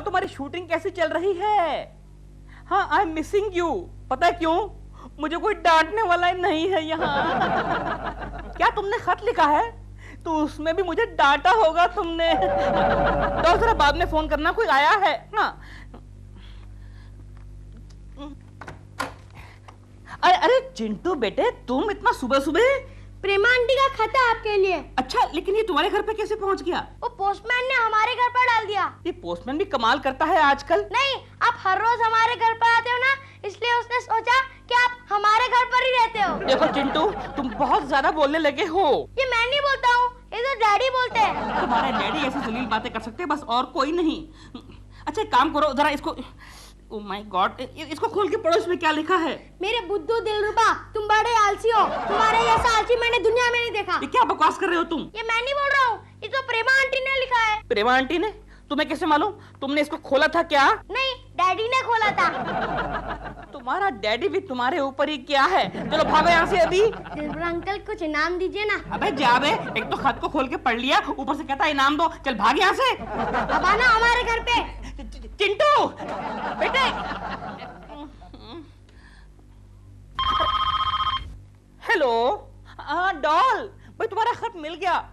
तुम्हारी शूटिंग कैसी चल रही है? हाँ, आई एम मिसिंग यू। पता है क्यों? मुझे कोई डांटने वाला नहीं है यहाँ। क्या तुमने खत लिखा है? तो उसमें भी मुझे डांटा होगा तुमने। तो जरा बाद में फोन करना, कोई आया है। हाँ। अरे चिंटू बेटे, तुम इतना सुबह सुबह? प्रेमा आंटी का खत है आपके लिए। अच्छा, लेकिन ये तुम्हारे घर पे कैसे पहुंच गया? वो पोस्टमैन ने हमारे घर पर डाल दिया। ये पोस्टमैन भी कमाल करता है आजकल। नहीं, आप हर रोज हमारे घर पर आते हो ना, इसलिए उसने सोचा कि आप हमारे घर पर ही रहते हो। देखो चिंटू, तुम बहुत ज्यादा बोलने लगे हो। ये मैं नहीं बोलता हूँ, ये तो डैडी बोलते हैं। तुम्हारे डैडी ऐसी जलील बातें कर सकते हैं, बस और कोई नहीं। अच्छा, एक काम करो, जरा इसको, ओह माय गॉड, इसको खोल के पढ़ो, इसमें क्या लिखा है? मेरे बुद्धू दिलरुबा, तुम बड़े आलसी हो। तुम्हारे जैसा आलसी मैंने दुनिया में नहीं देखा। ये क्या बकवास कर रहे हो तुम? ये मैं नहीं बोल रहा हूँ, ये तो प्रेमा आंटी ने लिखा है। प्रेमा आंटी ने? तुम्हें कैसे मालूम? तुमने इसको खोला था क्या? नहीं, डैडी ने खोला था। तुम्हारा डैडी भी तुम्हारे ऊपर ही क्या है? चलो भागो यहाँ से अभी। दिलरुबा अंकल, कुछ इनाम दीजिए ना। अबे जा बे, एक तो खत को खोल के पढ़ लिया, ऊपर से कहता है इनाम दो। चल भाग यहाँ से। अब आना हमारे घर पे। चिंटू बेटे। हेलो, हाँ डॉल, भाई तुम्हारा खत मिल गया,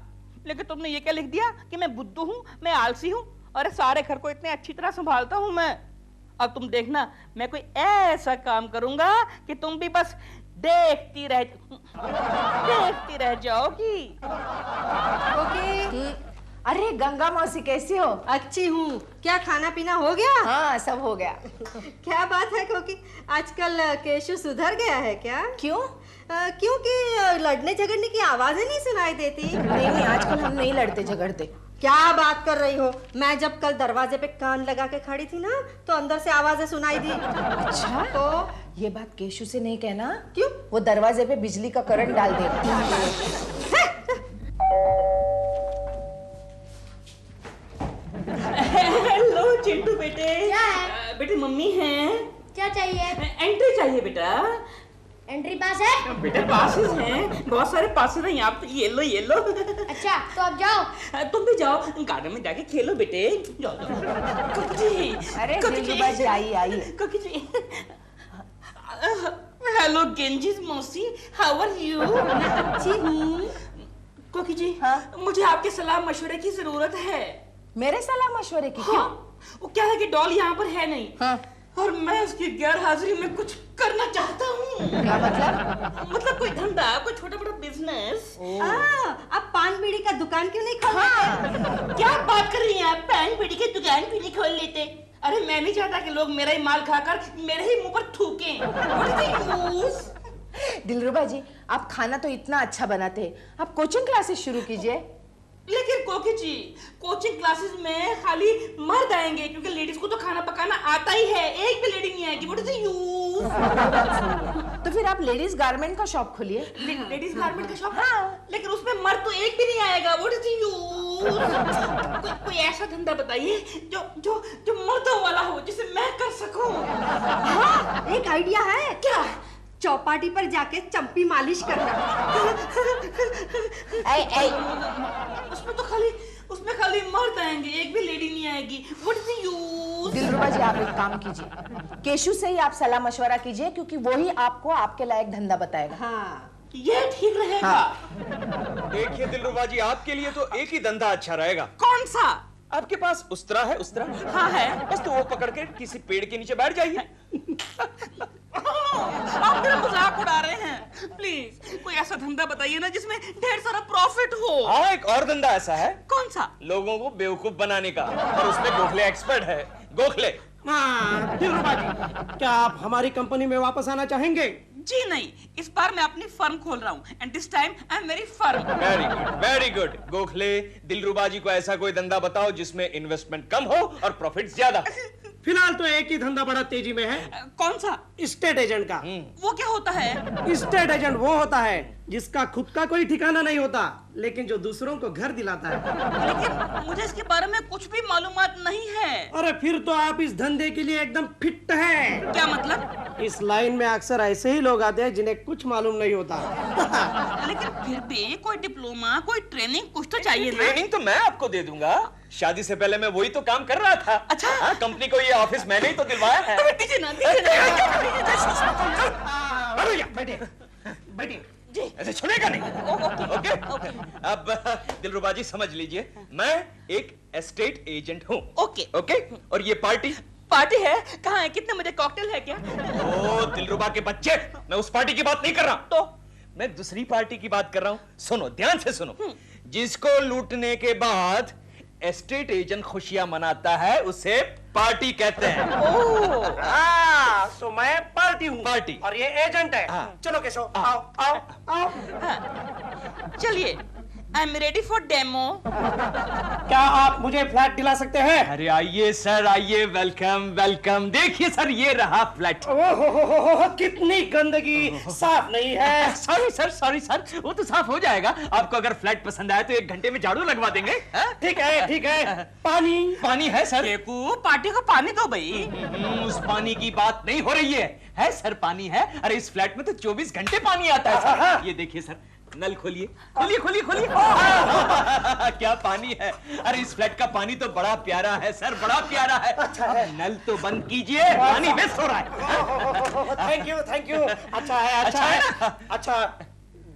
लेकिन तुमने ये क्या लिख दिया कि मैं बुद्धू हूँ, मैं आलसी हूँ। अरे सारे घर को इतने अच्छी तरह संभालता हूँ मैं। अब तुम देखना, मैं कोई ऐसा काम करूंगा कि तुम भी बस देखती रह जाओगी। ओके। अरे गंगा मौसी, कैसी हो? अच्छी हूँ। क्या खाना पीना हो गया? हाँ, सब हो गया। क्या बात है, क्योंकि आजकल केशु सुधर गया है क्या? क्यों? क्योंकि लड़ने झगड़ने की आवाजें नहीं सुनाई देती। नहीं, आजकल हम नहीं लड़ते झगड़ते। क्या बात कर रही हो? मैं जब कल दरवाजे पे कान लगा के खड़ी थी ना, तो अंदर से आवाजें सुनाई दी। अच्छा, तो ये बात केशु से नहीं कहना। क्यों? वो दरवाजे पे बिजली का करंट डाल देगा। हेलो चिंटू बेटे। क्या है? बेटे मम्मी हैं। क्या चाहिए? एंट्री चाहिए बेटा। एंट्री पास है? बेटे पासेस हैं, बहुत सारे पासेस हैं यहाँ पे। ये लो। अच्छा, तो अब जाओ। तुम भी जाओ, गार्डन में जाके खेलो बेटे। जाओ। अरे दिलरुबा जी, आइए। हेलो गेंजिस मौसी, हाउ आर यू? अच्छी हूँ। कोकी जी, हाँ? मुझे आपके सलाह मशवरे की जरूरत है। मेरे सलाह मशवरे की? क्यों? वो क्या है कि डॉल यहाँ पर है नहीं। हाँ। और मैं उसकी गैर हाजिरी में कुछ करना चाहता हूँ। क्या मतलब? मतलब कोई धंधा, कोई छोटा मोटा बिजनेस। अब पान बीड़ी का दुकान क्यों नहीं खोलते? क्या बात कर रही हैं आप? पैन पीढ़ी की दुकान क्यों नहीं खोल लेते? अरे मैं नहीं चाहता कि लोग मेरा ही माल खाकर मेरे ही मुंह पर थूकें। दिलरुबा जी, आप खाना तो इतना अच्छा बनाते हैं, आप कोचिंग क्लासेस शुरू कीजिए। लेकिन कोकी जी, कोचिंग क्लासेस में खाली मर्द आएंगे, क्योंकि लेडीज को तो खाना पकाना आता ही है। एक भी लेडी नहीं आएगी। What is use? तो फिर आप लेडीज गारमेंट का शॉप खोलिए। लेडीज गारमेंट का शॉप? हाँ, लेकिन उसमें मर्द तो एक भी नहीं आएगा। What is use? कोई ऐसा धंधा बताइए जो जो जो मर्दों वाला हो, जिसे मैं कर सकूं। हाँ, एक आइडिया है। क्या? चौपाटी पर जाके चंपी मालिश करना। उसमें खाली मर्द आएंगे, एक भी लेडी नहीं आएगी। What is the use? Dilruba ji, आप एक काम कीजिए, केशु से ही आप सलाह मशवरा कीजिए, क्योंकि वो ही आपको आपके लायक धंधा बताएगा। हाँ, ये ठीक रहेगा। देखिए दिलरुबा जी, आपके लिए तो एक ही धंधा अच्छा रहेगा। कौन सा? आपके पास उस्तरा है? उस्तरा? हाँ है। बस तो वो पकड़ के किसी पेड़ के नीचे बैठ जाइए। आप मेरा मजाक उड़ा रहे हैं। प्लीज कोई ऐसा धंधा बताइए ना जिसमें ढेर सारा प्रॉफिट हो। हाँ, एक और धंधा ऐसा है। कौन सा? लोगों को बेवकूफ बनाने का, और उसमें गोखले एक्सपर्ट है। गोखले। हाँ, दिलरुबा जी, क्या आप हमारी कंपनी में वापस आना चाहेंगे? जी नहीं, इस बार मैं अपनी फर्म खोल रहा हूँ, and this time I am very firm. Very good, very good. Gokhale, Dilruba ji को ऐसा कोई धंधा बताओ जिसमें इन्वेस्टमेंट कम हो और प्रॉफिट ज्यादा। फिलहाल तो एक ही धंधा बड़ा तेजी में है, कौन सा? स्टेट एजेंट का। वो क्या होता है? स्टेट एजेंट वो होता है जिसका खुद का कोई ठिकाना नहीं होता, लेकिन जो दूसरों को घर दिलाता है। लेकिन मुझे इसके बारे में कुछ भी मालूमात नहीं है। अरे फिर तो आप इस धंधे के लिए एकदम फिट हैं। क्या मतलब? इस लाइन में अक्सर ऐसे ही लोग आते हैं जिन्हें कुछ मालूम नहीं होता। लेकिन फिर भी कोई डिप्लोमा, कोई ट्रेनिंग कुछ तो चाहिए ना। ट्रेनिंग तो मैं आपको दे दूंगा। शादी से पहले मैं वही तो काम कर रहा था। अच्छा। हाँ, कंपनी को ये ऑफिस मैंने ही तो दिलवाया है। अबे दीजिए ना, दीजिए ना। बैठिए बैठिए। जी। ऐसे छुड़ेगा नहीं। ओके। अब दिलरुबा जी समझ लीजिए, मैं एक एस्टेट एजेंट हूँ। ओके। ओके। और ये पार्टी पार्टी है? कहाँ है? कितने बजे कॉकटेल है क्या? ओ दिलरुबा के बच्चे, मैं उस पार्टी की बात नहीं कर रहा। तो मैं दूसरी पार्टी की बात कर रहा हूं। सुनो, ध्यान से सुनो। जिसको लूटने के बाद एस्टेट एजेंट खुशियां मनाता है उसे पार्टी कहते हैं। तो मैं पार्टी हूँ, पार्टी। और ये एजेंट है। हाँ। चलो केशव, आओ आओ आओ। चलिए, I am ready for demo. क्या आप मुझे फ्लैट दिला सकते हैं? अरे आइए सर, आइए, वेलकम वेलकम। देखिए सर, ये रहा फ्लैट। ओहो, कितनी गंदगी, साफ नहीं है। सॉरी सर, वो तो साफ हो जाएगा। आपको अगर फ्लैट पसंद आए तो 1 घंटे में झाड़ू लगवा देंगे। ठीक है। पानी है सर। केकू, पार्टी को पानी दो भाई। उस पानी की बात नहीं हो रही है सर, पानी है। अरे इस फ्लैट में तो 24 घंटे पानी आता है सर। ये देखिए सर, नल खोलिए। क्या पानी है। अरे इस फ्लैट का पानी तो बड़ा प्यारा है सर, बड़ा प्यारा है। अच्छा है। नल तो बंद कीजिए, पानी वेस्ट हो रहा है। Thank you. अच्छा है। अच्छा,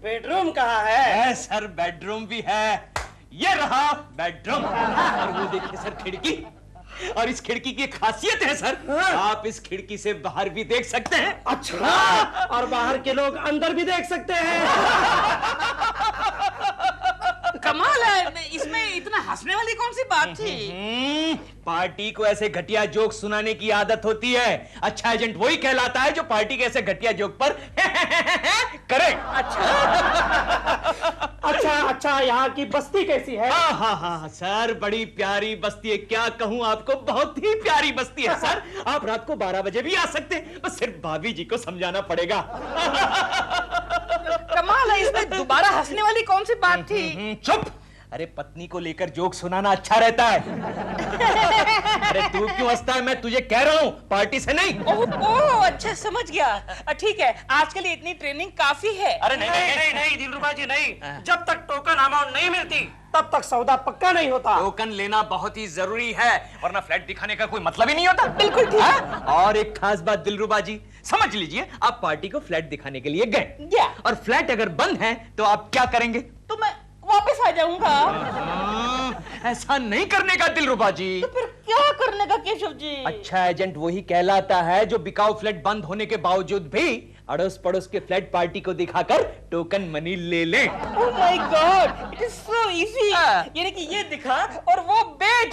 बेडरूम कहाँ है? सर बेडरूम भी है। ये रहा बेडरूम। और वो देखिए सर, खिड़की। और इस खिड़की की खासियत है सर, आप इस खिड़की से बाहर भी देख सकते हैं। अच्छा, और बाहर के लोग अंदर भी देख सकते हैं। कमाल है, इसमें इतना हंसने वाली कौन सी बात थी? पार्टी को ऐसे घटिया जोक सुनाने की आदत होती है। अच्छा एजेंट वही कहलाता है जो पार्टी के ऐसे घटिया जोक पर करे। अच्छा, यहाँ की बस्ती कैसी है? हाँ सर, बड़ी प्यारी बस्ती है। क्या कहूँ आपको, बहुत ही प्यारी बस्ती है सर। आप रात को 12 बजे भी आ सकते हैं, बस सिर्फ भाभी जी को समझाना पड़ेगा। कमाल है, इसमें दोबारा हंसने वाली कौन सी बात थी? चुप। अरे पत्नी को लेकर जोक सुनाना अच्छा रहता है। अरे तू क्यों हंसता है, मैं तुझे कह रहा हूँ, पार्टी से नहीं। ओह, अच्छा समझ गया। ठीक है, आज के लिए इतनी ट्रेनिंग काफी है। अरे नहीं दिलरुबा जी, नहीं। जब तक टोकन अमाउंट नहीं मिलती तब तक सौदा पक्का नहीं होता। टोकन लेना बहुत ही जरूरी है, वरना फ्लैट दिखाने का कोई मतलब ही नहीं होता। बिल्कुल ठीक है। और एक खास बात दिलरुबा जी, समझ लीजिए, आप पार्टी को फ्लैट दिखाने के लिए गए, और फ्लैट अगर बंद है तो आप क्या करेंगे? तो मैं वापस आ जाऊंगा। ऐसा नहीं करने का दिलरुबा जी। तो फिर क्या करने का केशव जी? अच्छा एजेंट वही कहलाता है जो बिकाऊ फ्लैट बंद होने के बावजूद भी अड़ोस पड़ोस के फ्लैट पार्टी को दिखाकर टोकन मनी ले ले। Oh my God, it is so easy। यानी कि ये दिखा और वो बेच।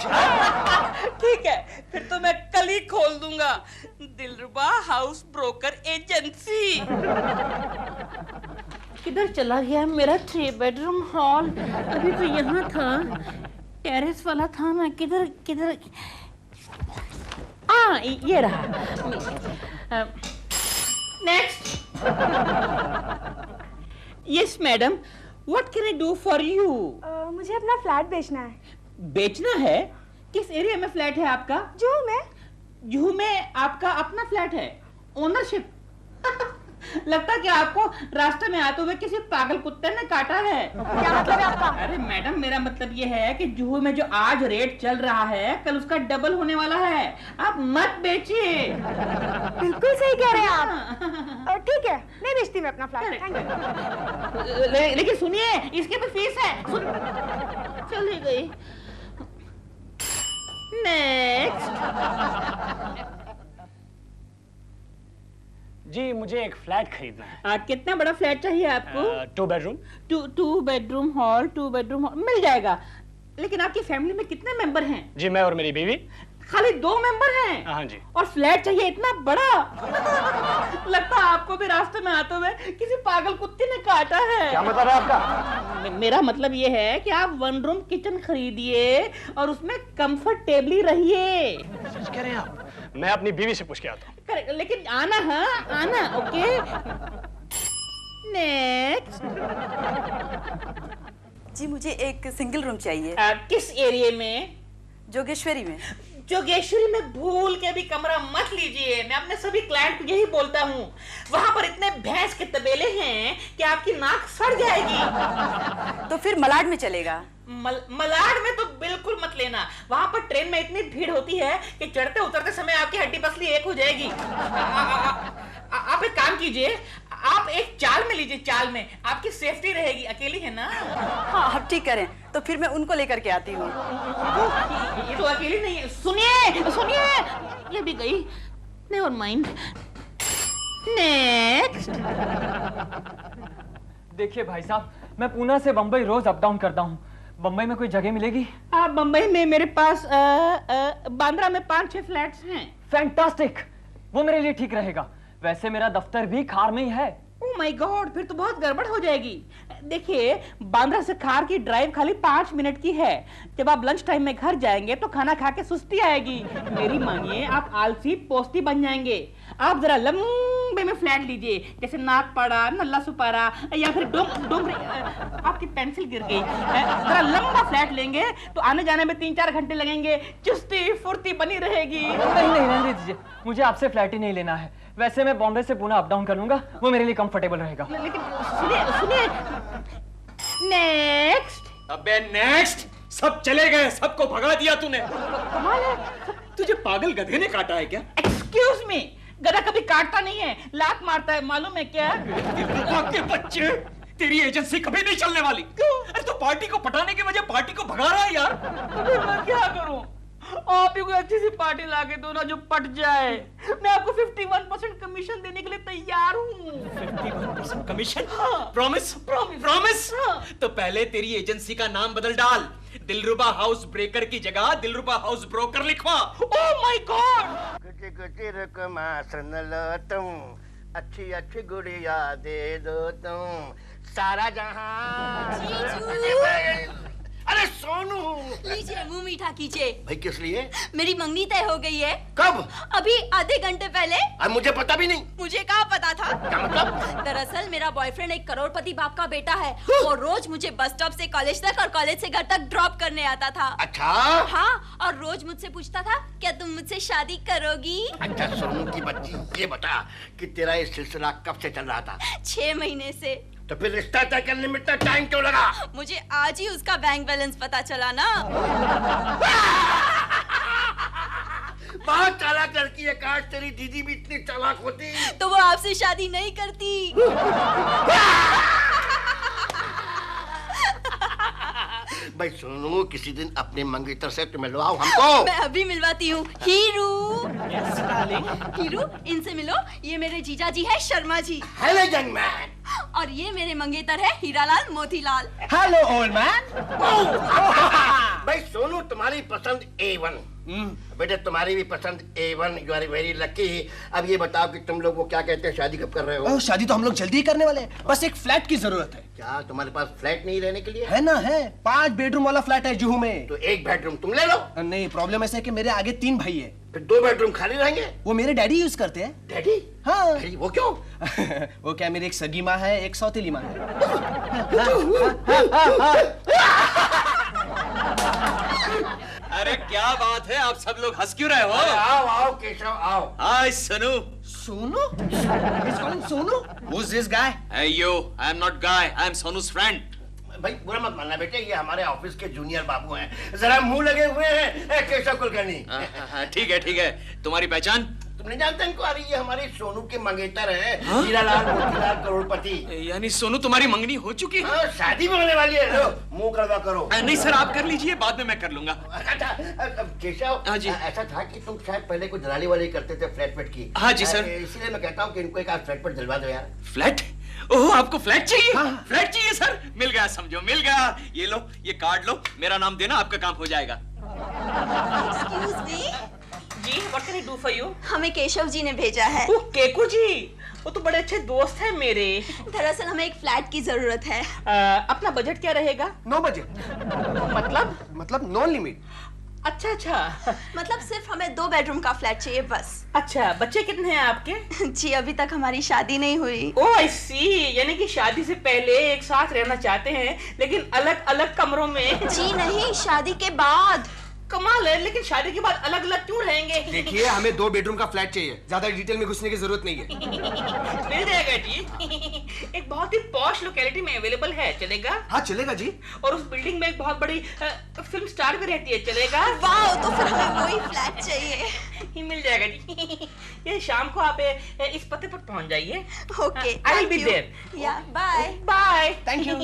ठीक है, फिर तो मैं कल ही खोल दूंगा दिलरुबा हाउस ब्रोकर एजेंसी। किधर चला गया मेरा 3 बेडरूम हॉल? अभी तो यहाँ था, टेरेस वाला था ना। किधर ये रहा। Next. Yes madam, what can I do for you? मुझे अपना फ्लैट बेचना है। बेचना है? किस एरिया में फ्लैट है आपका? जुहू में आपका अपना फ्लैट है? ओनरशिप? लगता कि आपको रास्ते में आते हुए किसी पागल कुत्ते ने काटा है। क्या मतलब है आपका? अरे मैडम, मेरा मतलब ये है कि जुहू में जो आज रेट चल रहा है, कल उसका डबल होने वाला है। आप मत बेचिए। बिल्कुल सही कह रहे हैं आप। ठीक है, नहीं बेचती मैं अपना फ्लैट। Thank you. लेकिन सुनिए, इसकी भी फीस है। चली गई। नेक्स्ट। जी, मुझे एक फ्लैट खरीदना है। कितना बड़ा फ्लैट चाहिए आपको? 2 bedroom. 2 bedroom hall, 2 bedroom hall मिल जाएगा। लेकिन आपकी फैमिली में कितने मेंबर हैं? जी, मैं और मेरी बीवी। खाली 2 मेंबर हैं? हाँ जी। और फ्लैट चाहिए इतना बड़ा? लगता है आपको भी रास्ते में आते हुए किसी पागल कुत्ते ने काटा है। क्या मतलब है आपका? मेरा मतलब ये है कि आप 1 रूम किचन खरीदिए और उसमें कंफर्टेबली रहिए। सच कह रहे हैं आप? मैं अपनी बीवी से पूछ के आता हूँ। लेकिन आना, हाँ आना। Okay, next. जी, मुझे एक सिंगल रूम चाहिए। किस एरिया में? जोगेश्वरी में। जोगेश्वरी में भूल के भी कमरा मत लीजिए। मैं अपने सभी क्लाइंट को यही बोलता हूँ, वहां पर इतने भैंस के तबेले हैं कि आपकी नाक सड़ जाएगी। तो फिर मलाड में चलेगा? मलाड में तो बिल्कुल मत लेना। वहां पर ट्रेन में इतनी भीड़ होती है कि चढ़ते उतरते समय आपकी हड्डी पसली एक हो जाएगी। आप एक काम कीजिए, आप एक चाल में लीजिए, चाल में आपकी सेफ्टी रहेगी। अकेली है ना? हाँ, आप ठीक करें, तो फिर मैं उनको लेकर के आती हूँ। ये तो अकेली नहीं है। सुनिए सुनिए, ये भी गई। Never mind. नेक्स्ट। देखिए भाई साहब, मैं पूना से बंबई रोज अप डाउन करता हूँ। बंबई में कोई जगह मिलेगी? बंबई में मेरे पास बांद्रा में 5-6 फ्लैट्स हैं। फैंटास्टिक, वो मेरे लिए ठीक रहेगा। वैसे मेरा दफ्तर भी खार में ही है। ओह माय गॉड, फिर तो बहुत गड़बड़ हो जाएगी। देखिए, बांद्रा से खार की ड्राइव खाली 5 मिनट की है। जब आप लंच टाइम में घर जाएंगे तो खाना खा के सुस्ती आएगी। मेरी मानिए, आप आलसी पोस्ती बन जाएंगे। आप जरा लंबे में फ्लैट लीजिए, जैसे नागपाड़ा, नल्ला सुपारा या फिर डोंगरी। आपकी पेंसिल गिर गई। जरा लंबा फ्लैट लेंगे तो आने जाने में 3-4 घंटे लगेंगे। चुस्ती फुर्ती बनी रहेगी। नहीं रहने दीजिए, मुझे आपसे फ्लैट ही नहीं लेना है। वैसे मैं बॉम्बे से पूना अप डाउन कर लूंगा, वो मेरे लिए कंफर्टेबल रहेगा। लेकिन सुनिए नेक्स्ट। अबे नेक्स्ट, सब चले गए, सबको भगा दिया तूने। कमाल है। तुझे पागल गधे ने काटा है क्या? एक्सक्यूज मी, गधा कभी काटता नहीं है, लात मारता है, मालूम है क्या? के बच्चे, तेरी एजेंसी कभी नहीं चलने वाली। क्यों? अरे तो पार्टी को पटाने के वजह पार्टी को भगा रहा है यार। तो फिर मैं क्या करूं? आप ही कोई अच्छी सी पार्टी लाके दो ना जो पट जाए। मैं आपको 51% कमीशन देने के लिए तैयार हूँ। 51% कमीशन? हाँ। प्रॉमिस? प्रॉमिस? हाँ। तो पहले तेरी एजेंसी का नाम बदल डाल। दिलरुबा हाउस ब्रेकर की जगह दिलरुबा हाउस ब्रोकर लिखवा। Oh my God. कुछ रकमा सुन लो तुम, अच्छी अच्छी गुड़िया दे दो तुम, सारा जहां। अरे सोनू, लीजिए मुंह मीठा कीजिए। भाई किस लिए? मेरी मंगनी तय हो गई है। कब? अभी आधे घंटे पहले। अब मुझे पता भी नहीं। मुझे कहाँ पता था? क्या मतलब? दरअसल मेरा बॉयफ्रेंड एक करोड़पति बाप का बेटा है। वो रोज मुझे बस स्टॉप से कॉलेज तक और कॉलेज से घर तक ड्रॉप करने आता था। अच्छा? हाँ, और रोज मुझसे पूछता था, क्या तुम मुझसे शादी करोगी? अच्छा सोनू की बच्ची, ये बता कि तेरा ये सिलसिला कब से चल रहा था? 6 महीने से। तो फिर रिश्ता तय करने में इतना टाइम क्यों लगा? मुझे आज ही उसका बैंक बैलेंस पता चला ना। बहुत चालाक लड़की है, काश तेरी दीदी भी इतनी चालाक होती। तो वो आपसे शादी नहीं करती। भाई सोनू, किसी दिन अपने मंगेतर से तो मिलवाओ हमको। मैं अभी मिलवाती हूँ। हीरू, हीरू, इनसे मिलो। ये मेरे जीजा जी है, Sharma ji. Hello young man. और ये मेरे मंगेतर है, Hiralal Motilal. Hello old man. भाई सोनू, तुम्हारी पसंद A1। बेटे तुम्हारी भी पसंद A1। You are very lucky. अब ये बताओ कि तुम लोग वो क्या कहते हैं, शादी कब कर रहे हो? शादी तो हम लोग जल्दी ही करने वाले हैं, बस एक फ्लैट की जरूरत है। क्या तुम्हारे पास फ्लैट नहीं रहने के लिए? है ना, है 5 बेडरूम वाला फ्लैट है जुहू में। तो 1 बेडरूम तुम ले लो। नहीं, प्रॉब्लम ऐसा है कि मेरे आगे 3 भाई है। फिर 2 बेडरूम खाली रहेंगे। वो मेरे डैडी यूज करते हैं। डैडी? हाँ। डैडी, वो क्यों? वो क्या, मेरी एक सगी माँ है, एक सौतेली माँ है। अरे क्या बात है, आप सब लोग हंस क्यों रहे हो? आओ आओ केशव आओ। हाय Sonu. Sonu? Sonu? Who's this guy? Hey you, I am not guy, I am Sonu's friend. भाई बुरा मत मानना बेटे, ये हमारे ऑफिस के जूनियर बाबू हैं। जरा मुंह लगे हुए हैं केशव कुलकर्णी। ठीक है, तुम्हारी पहचान? तुम नहीं जानते इनको? अरे ये हमारे सोनू के मंगेतर हैं, हीरालाल मोतीलाल करोड़पति। यानी सोनू तुम्हारी मंगनी हो चुकी है? हाँ, शादी भी होने वाली है। लो मुंह कड़वा करो। नहीं सर, आप कर लीजिए, बाद में मैं कर लूंगा। अच्छा केशव, हाँ जी। ऐसा था कि तुम शायद पहले कोई दलाली वाली करते थे फ्लैट वेट की। हाँ जी सर। इसलिए मैं कहता हूँ कि इनको एक आध फ्लैट पर दिलवा दो यार। फ्लैट? ओह, आपको फ्लैट चाहिए? फ्लैट चाहिए सर? मिल गया, समझो मिल गया। ये लो, ये कार्ड लो, मेरा नाम देना, आपका काम हो जाएगा। Excuse me? Ji, what can I do for you? हमें केशव जी ने भेजा है। ओह, केकू जी, वो तो बड़े अच्छे दोस्त हैं मेरे। दरअसल हमें एक फ्लैट की जरूरत है। अपना बजट क्या रहेगा? No budget. मतलब नो लिमिट। अच्छा। मतलब सिर्फ हमें 2 बेडरूम का फ्लैट चाहिए बस। अच्छा, बच्चे कितने हैं आपके? जी अभी तक हमारी शादी नहीं हुई। ओह आई सी, यानी कि शादी से पहले एक साथ रहना चाहते हैं, लेकिन अलग अलग कमरों में। जी नहीं, शादी के बाद। कमाल है, लेकिन शादी के बाद अलग अलग क्यों रहेंगे? देखिए, हमें 2 बेडरूम का फ्लैट चाहिए, ज्यादा डिटेल में घुसने की जरूरत नहीं है। मिल जाएगा जी। एक बहुत ही पॉश लोकेलिटी में अवेलेबल है, चलेगा? हाँ चलेगा जी। और उस बिल्डिंग में एक बहुत बड़ी फिल्म स्टार भी रहती है, चलेगा? वाह, तो फिर हमें वही फ्लैट चाहिए। मिल जाएगा जी। ये शाम को आप इस पते पर पहुंच जाइए। Okay, I will be there. या बाय बाय। Thank you.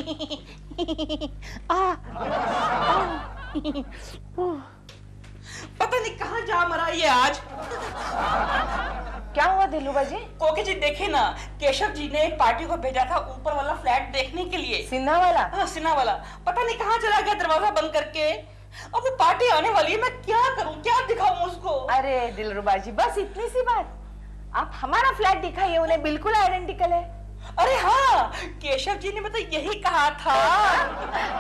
पता नहीं कहाँ जा मरा ये आज। क्या हुआ दिलरुबा जी? कोकी जी देखे ना, केशव जी ने एक पार्टी को भेजा था ऊपर वाला फ्लैट देखने के लिए। सिन्हा वाला? हाँ, सिन्हा वाला। पता नहीं कहाँ चला गया दरवाजा बंद करके। अब वो पार्टी आने वाली है, मैं क्या करूं, क्या दिखाऊं उसको? अरे दिलरुबा जी, बस इतनी सी बात, आप हमारा फ्लैट दिखाइए, उन्हें बिल्कुल आइडेंटिकल है। अरे हाँ, केशव जी ने मतलब यही कहा था।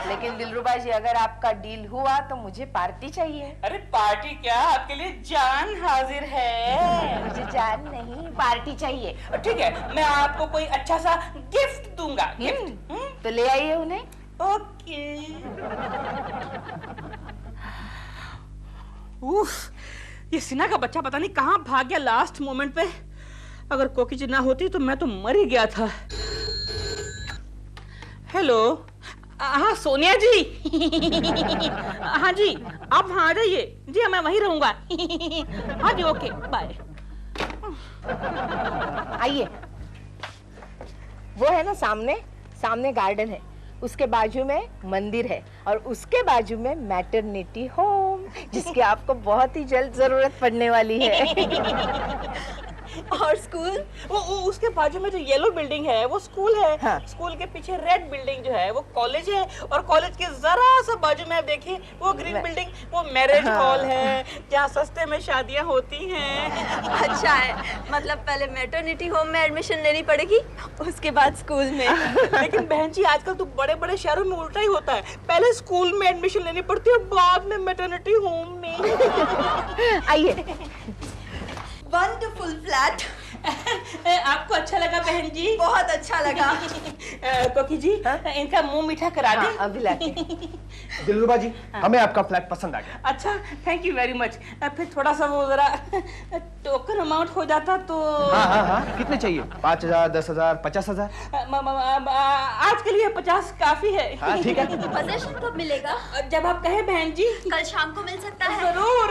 लेकिन दिलरुबा जी, अगर आपका डील हुआ तो मुझे पार्टी चाहिए। अरे पार्टी क्या, आपके लिए जान हाजिर है। मुझे जान नहीं, पार्टी चाहिए। ठीक है, मैं आपको कोई अच्छा सा गिफ्ट दूंगा। गिफ्ट तो ले आइए उन्हें। ओके। उफ, ये सिन्हा का बच्चा पता नहीं कहाँ भाग गया लास्ट मोमेंट पे। अगर कोकी जी ना होती तो मैं तो मर ही गया था। हेलो, हाँ सोनिया जी। हाँ जी, आप वहाँ आ जाइए जी, मैं वहीं रहूंगा। हाँ जी, ओके, बाय। आइए, वो है ना सामने गार्डन है, उसके बाजू में मंदिर है, और उसके बाजू में मैटरनिटी होम, जिसकी आपको बहुत ही जल्द जरूरत पड़ने वाली है। और स्कूल? वो उसके बाजू में जो येलो बिल्डिंग है वो स्कूल है। हाँ। स्कूल के पीछे रेड बिल्डिंग जो है वो कॉलेज है, और कॉलेज के जरा सा बाजू में आप देखिए वो ग्रीन बिल्डिंग, वो मैरिज हॉल है जहाँ सस्ते में शादियाँ होती हैं। अच्छा है, मतलब पहले मैटरनिटी होम में एडमिशन लेनी पड़ेगी, उसके बाद स्कूल में। लेकिन बहन जी, आजकल तो बड़े बड़े शहरों में उल्टा ही होता है, पहले स्कूल में एडमिशन लेनी पड़ती है, बाद में मैटरनिटी होम में। आइए। Wonderful flat. आपको अच्छा लगा बहन जी? बहुत अच्छा लगा। कोकी जी, इनका मुंह मीठा करा दे। अभी लाते। दिलरुबा जी, हमें आपका फ्लैट पसंद आ गया। अच्छा, थैंक यू वेरी मच। फिर थोड़ा सा वो जरा टोकन अमाउंट हो जाता तो। हाँ, कितने चाहिए? 5,000, 10,000, 50,000? आज के लिए 50 काफी है। हाँ ठीक है। पोजीशन कब मिलेगा? जब आप कहें बहन जी। कल शाम को मिल सकता है? जरूर।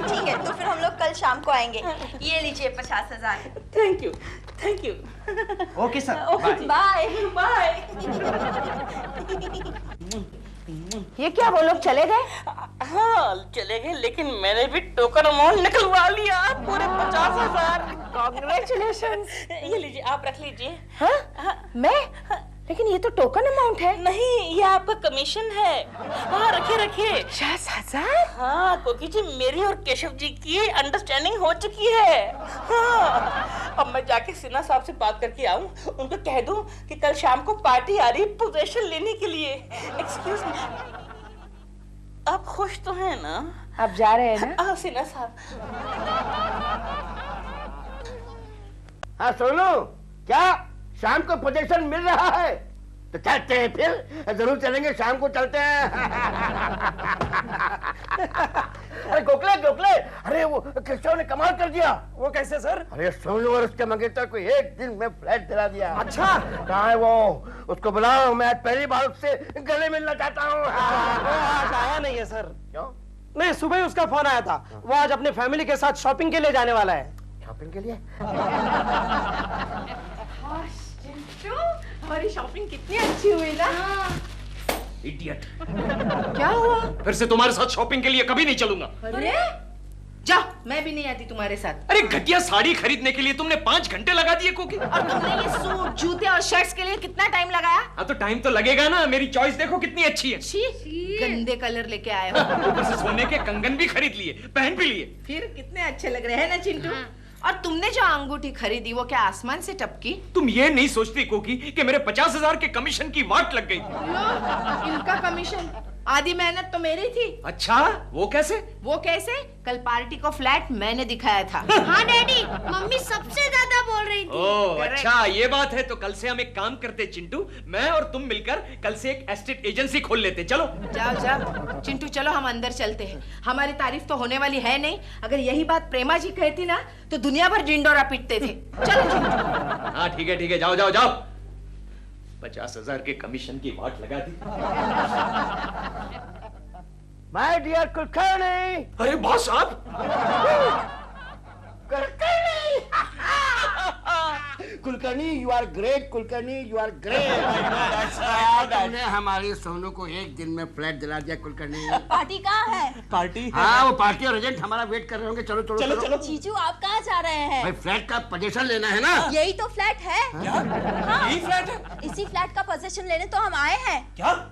ठीक है, तो फिर हम लोग कल शाम को आएंगे। ये लीजिए 50,000। Thank you, thank you. Okay sir, bye bye. ये क्या, वो लोग चले गए? हाँ चले गए, लेकिन मैंने भी टोकन अमाउंट निकलवा लिया, पूरे 50,000। कांग्रेचुलेशंस। ये लीजिए, आप रख लीजिए। हाँ? मैं? लेकिन ये तो टोकन अमाउंट है। नहीं, ये आपका कमीशन है। हाँ, रखिए रखिए। 50,000? हाँ कोकी जी, मेरी और केशव जी की अंडरस्टैंडिंग हो चुकी है। हाँ, अब मैं जाके सिन्हा साहब से बात करके आऊं, उनको कह दूं कि कल शाम को पार्टी आ रही पोजीशन लेने के लिए। एक्सक्यूज मी, आप खुश तो हैं ना? आप जा रहे हैं ना? हाँ सिन्हा साहब। हाँ सोनू, क्या शाम को पोजीशन मिल रहा है? तो चलते हैं फिर, जरूर चलेंगे, शाम को चलते हैं। अरे गोखले, अरे वो केशव ने कमाल कर दिया। वो कैसे सर? अरे सोनू और उसके मंगेतर को एक दिन में फ्लैट दिला दिया। अच्छा, कहाँ है वो? उसको बुलाओ, मैं आज पहली बार उससे गले मिलना चाहता हूँ। आज आया नहीं है सर। क्यों? नहीं, सुबह ही उसका फोन आया था, वो आज अपने फैमिली के साथ शॉपिंग के लिए जाने वाला है। शॉपिंग के लिए? हमारी शॉपिंग कितनी अच्छी हुई ना। इडियट। क्या हुआ? फिर से तुम्हारे साथ शॉपिंग के लिए कभी नहीं चलूंगा। अरे जाओ, मैं भी नहीं आती तुम्हारे साथ। अरे घटिया साड़ी खरीदने के लिए तुमने 5 घंटे लगा दिए कोकी। और तुमने ये सूट, जूते और शर्ट्स के लिए कितना टाइम लगाया? हाँ तो टाइम तो लगेगा ना, मेरी चॉइस देखो कितनी अच्छी है। गंदे कलर लेके आए हो। ऊपर से सोने के कंगन भी खरीद लिए, पहन भी लिए। फिर कितने अच्छे लग रहे हैं ना चिंटू। और तुमने जो अंगूठी खरीदी वो क्या आसमान से टपकी? तुम ये नहीं सोचती कोकी कि मेरे 50,000 के कमीशन की वाट लग गई। लो, इनका कमीशन आधी मेहनत तो मेरी थी। अच्छा, वो कैसे? वो कैसे? कल पार्टी को फ्लैट मैंने दिखाया था। हाँ डैडी, मम्मी सबसे ज्यादा बोल रही थी। ओह अच्छा, ये बात है। तो कल से हम एक काम करते चिंटू, मैं और तुम मिलकर कल से एक एस्टेट एजेंसी खोल लेते। चलो जाओ जाओ चिंटू, चलो हम अंदर चलते हैं। हमारी तारीफ तो होने वाली है नहीं। अगर यही बात प्रेमा जी कहती ना तो दुनिया भर जिंडोरा पीटते थे। चलो चिंटू। हाँ ठीक है, जाओ जाओ जाओ। 50,000 के कमीशन की वाट लगा दी। My dear Kulkarni. अरे बॉस आप? Kulkarni you are great, Kulkarni you are great. तुमने हमारी सोनू को एक दिन में फ्लैट दिला दिया कुलकर्णी। पार्टी कहाँ है? पार्टी? हाँ वो पार्टी और एजेंट हमारा वेट कर रहे होंगे। चलो चलो चलो चलो। जीजू आप कहाँ जा रहे हैं? भाई फ्लैट का पोजीशन लेना है ना। यही तो फ्लैट है। क्या? यही फ्लैट है? इसी फ्लैट का पोजीशन लेने तो हम आए हैं। क्या?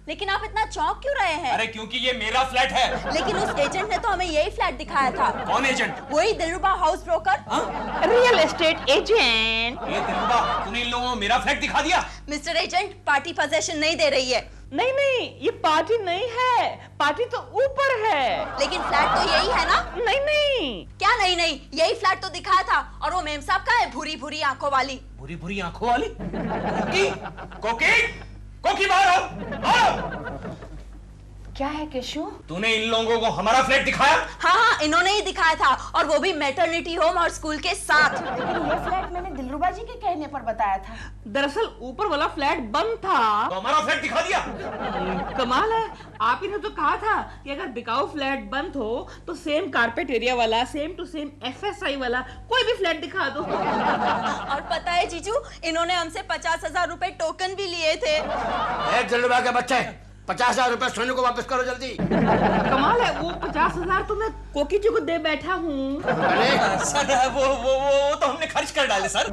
लेकिन आप इतना चौंक क्यों रहे हैं? अरे क्योंकि ये मेरा फ्लैट है। लेकिन उस एजेंट ने तो हमें यही फ्लैट दिखाया था। कौन एजेंट? वही Dilruba house broker. Real estate agent. ये दिलरुबा, तूने इन लोगों को मेरा फ्लैट दिखा दिया? मिस्टर एजेंट, पार्टी पोजीशन नहीं दे रही है। नहीं, ये पार्टी नहीं है, पार्टी तो ऊपर है। लेकिन फ्लैट तो यही है ना? नहीं। क्या नहीं, यही फ्लैट तो दिखाया था। और वो मेम साहब का है, भूरी भूरी आंखों वाली। भूरी भूरी आंखों वाली? कोकी बाहर आओ। क्या है केशु? तूने इन लोगों को हमारा फ्लैट दिखाया? हाँ, इन्होंने ही दिखाया था, और वो भी मैटरनिटी होम और स्कूल के साथ। लेकिन ये फ्लैट मैंने दिलरुबा जी के कहने पर बताया था। दरअसल ऊपर वाला फ्लैट बंद था। तो हमारा फ्लैट दिखा दिया? कमाल है, आप ही ने तो कहा था कि अगर बिकाऊ फ्लैट बंद हो तो सेम कारपेट एरिया वाला, सेम टू सेम FSI वाला कोई भी फ्लैट दिखा दो। और पता है जीजू, इन्होंने हमसे 50,000 रुपए टोकन भी लिए थे। दिलरुबा के बच्चे, 50,000 रुपए सोनू को वापस करो जल्दी। कमाल है, वो 50,000 तो मैं कोकी जी को दे बैठा हूँ। सर वो तो हमने खर्च कर डाले सर।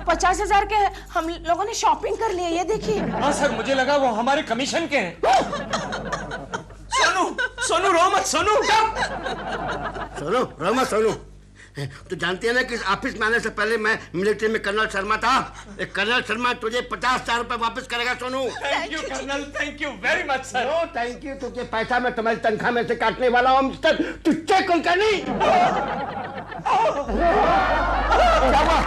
50,000 के हम लोगों ने शॉपिंग कर लिए, ये देखिए। हाँ सर, मुझे लगा वो हमारे कमीशन के हैं। सोनू रो मत। सोनू तो जानती है ना कि ऑफिस में आने से पहले मैं मिलिट्री में कर्नल शर्मा था। एक कर्नल शर्मा तुझे 50,000 रुपए वापस करेगा Sonu. Thank you colonel, thank you very much sir. No thank you, तुझे पैसा मैं तुम्हारी तनख्वाह में से काटने वाला हूँ मिस्टर तुझे कुलकर्णी। क्या हुआ?